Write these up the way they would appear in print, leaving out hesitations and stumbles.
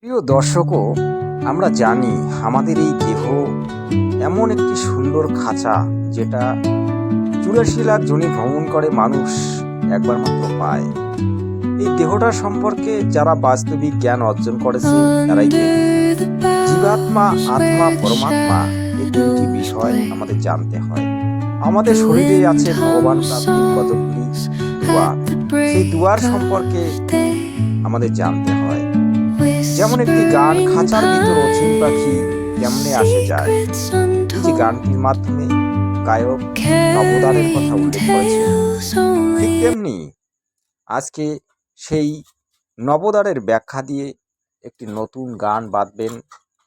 প্রিয় দর্শকও, আমরা জানি আমাদের এই দেহ এমন একটি সুন্দর খাঁচা, যেটা 84 লাখ যোনি ভ্রমণ করে মানুষ একবার মাত্র পায়। এই দেহটার সম্পর্কে যারা বাস্তবিক জ্ঞান অর্জন করেছে তারাই জীবাত্মা, আত্মা, পরমাত্মা, এই তিনটি বিষয় আমাদের জানতে হয়। আমাদের শরীরে আছে ভগবান প্রাপ্তির কতগুলি দুয়ার, সেই দুয়ার সম্পর্কে আমাদের জানতে হয়। যেমন একটি গান, খাঁচার ভিতর অচিন পাখি কেমনে আসে যায়, এই যে গানটির মাধ্যমে গায়ক নবদ্বারের কথা উল্লেখ করেছে, ঠিক তেমনি আজকে সেই নবদ্বারের ব্যাখ্যা দিয়ে একটি নতুন গান বাঁধবেন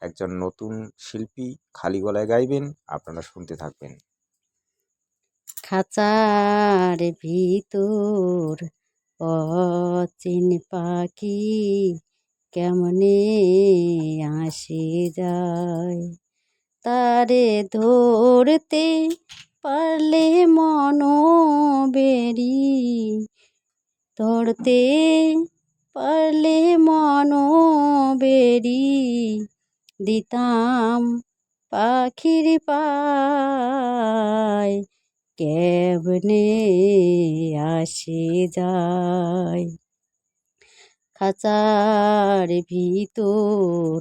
একজন নতুন শিল্পী, খালি গলায় গাইবেন, আপনারা শুনতে থাকবেন। খাঁচার ভিতর অচিন পাখি কেমনে আসে যায়, তারে ধরতে পারলে মনোবেরি, ধরতে পারলে মনোবেরি, দিতাম পাখির পায় কেমনে আসে যায়। খাঁচার ভিতর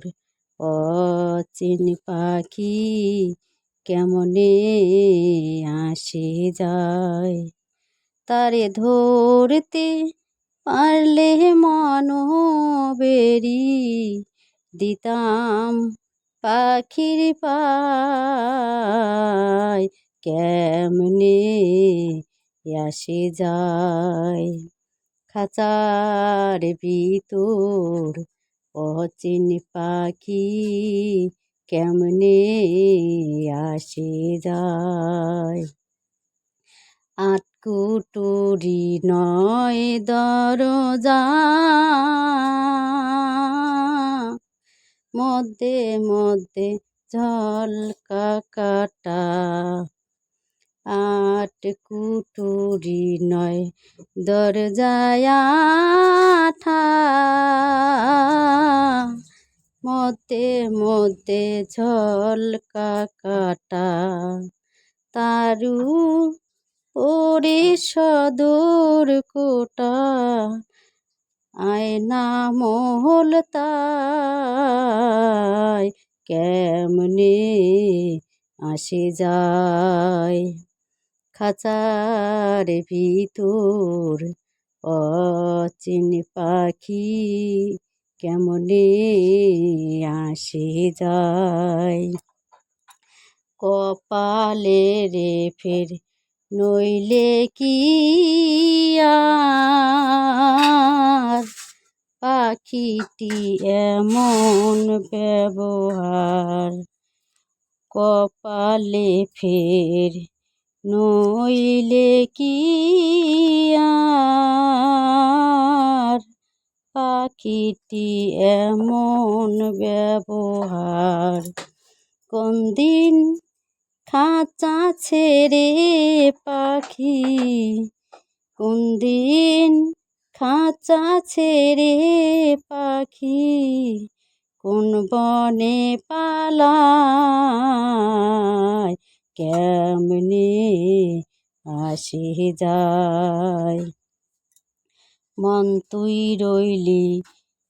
অচিন পাখি কেমনে আসে যায়, তারে ধরতে পারলে মনোবেরি, দিতাম পাখির পায় কেমনে আসে যায়। খাঁচার ভিতর অচিন পাখি কেমনে আসে যায়। আটকুটুরি নয় দরজা, মধ্যে মধ্যে ঝলকা কাটা, আট কুটুরি নয় দরজায় আঠা, মধ্যে মধ্যে ঝলকা কাটা, তারু ওরে সদর কোটা, আয়না মহল তাই কেমনে আসে যায়। খাঁচার ভিতর অচিন পাখি কেমনে আসে যায়। কপালে রে ফের নইলে কি আর, পাখিটি এমন ব্যবহার, কপালে ফের নইলে কি আর, পাখিটি এমন ব্যবহার, কোন দিন খাঁচা ছেড়ে পাখি, কোন দিন খাঁচা ছেড়ে পাখি, কোন বনে পালায় কেমনে আসে যায়। মন তুই রইলি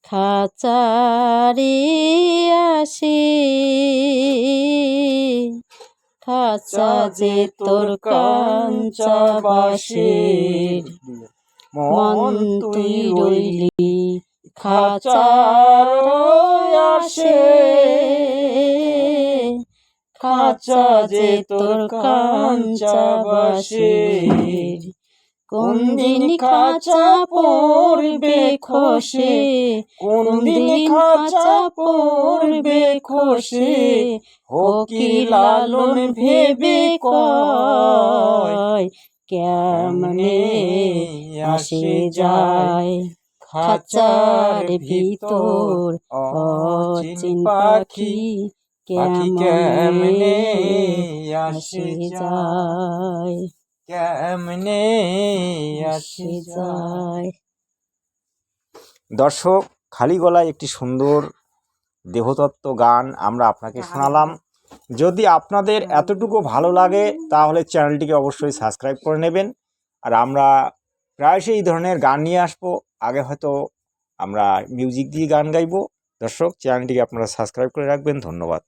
খাঁচারে আসে, খাঁচা যে তোর কাঞ্চা বাঁশের, মন তুই রইলি খাঁচার আসে, খাঁচা যে তোর কাঞ্চা বাঁশের, কোন দিন খাঁচা পড়বে খসে, কোন দিন খাঁচা পড়বে খসে, ফকির লালন ভেবে কয় কেমনে আসে যায়। খাঁচার ভিতর অচিন পাখি কেমনে আসে যায়, কেমনে আসে যায়। দর্শক, খালি গলায় একটি সুন্দর দেহতত্ত্ব গান আমরা আপনাকে শোনালাম। যদি আপনাদের এতটুকু ভালো লাগে তাহলে চ্যানেলটিকে অবশ্যই সাবস্ক্রাইব করে নেবেন। আর আমরা প্রায়শই এই ধরনের গান নিয়ে আসবো। আগে হয়তো আমরা মিউজিক দিয়ে গান গাইবো। দর্শক, চ্যানেলটিকে আপনারা সাবস্ক্রাইব করে রাখবেন। ধন্যবাদ।